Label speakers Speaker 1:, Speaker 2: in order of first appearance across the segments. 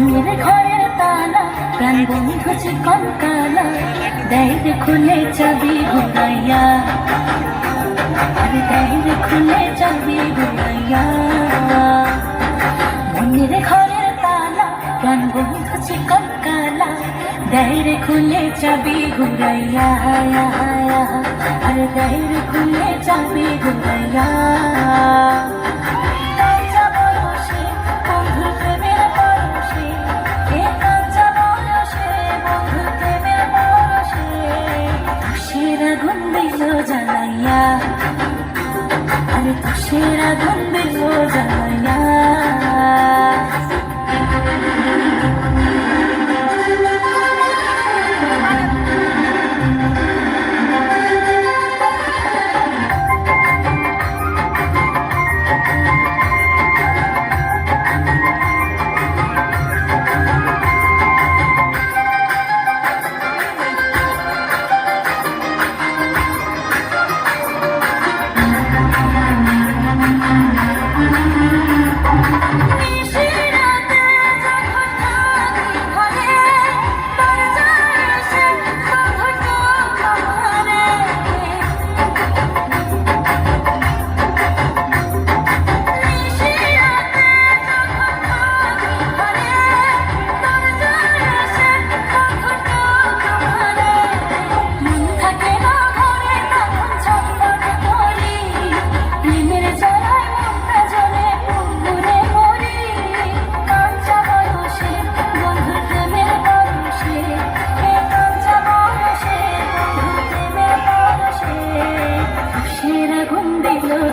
Speaker 1: মনের ঘরের তালা প্রাণ বন্ধু চিকন কালা দেয় রে খুলে চাবি ঘুরাইয়া, আরে দেয় রে খুলে চাবি ঘুরাইয়া। মনের ঘরের তালা প্রাণ বন্ধু চিকন কালা দেয় রে খুলে চাবি ঘুরাইয়া, আরে দেয় রে খুলে চাবি ঘুরাইয়া। জ্বালাইয়া, আরে তুষের আগুন দিল জ্বালাইয়া।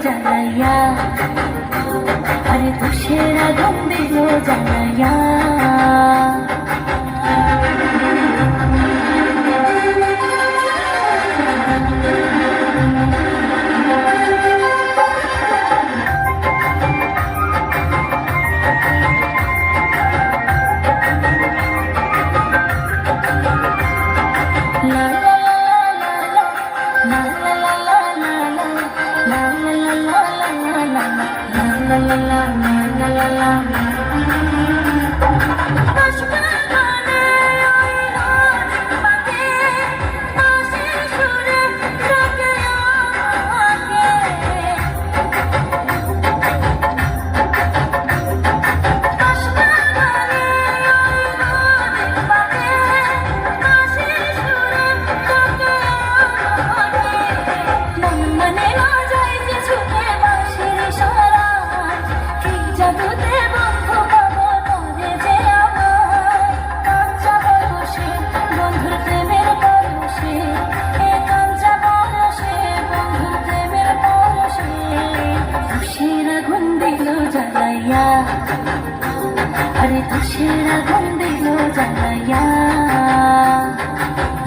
Speaker 1: জ্বালাইয়া, আরে তুষের আগুন দিল জ্বালাইয়া। আরে তুষের আগুন দিল জ্বালাইয়া।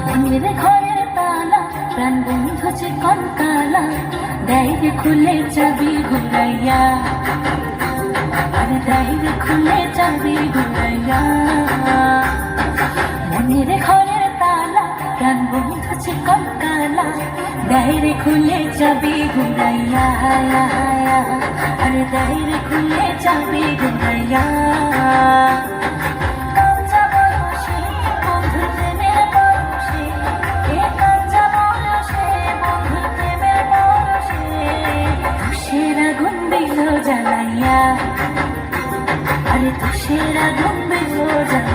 Speaker 1: মনের ঘরের তালা প্রাণ বন্ধু চিকন কালা দেয় রে খুলে চাবি ঘুরাইয়া, আরে দেয় রে খুলে চাবি ঘুরাইয়া। মনের ঘরের তালা প্রাণ বন্ধু চিকন কালা দেয় রে খুলে চাবি ঘুরাইয়া, আরে দেয় রে খুলে চাবি ঘুরাইয়া। জ্বালাইয়া, আরে তুষের আগুন দিল জ্বালাইয়া।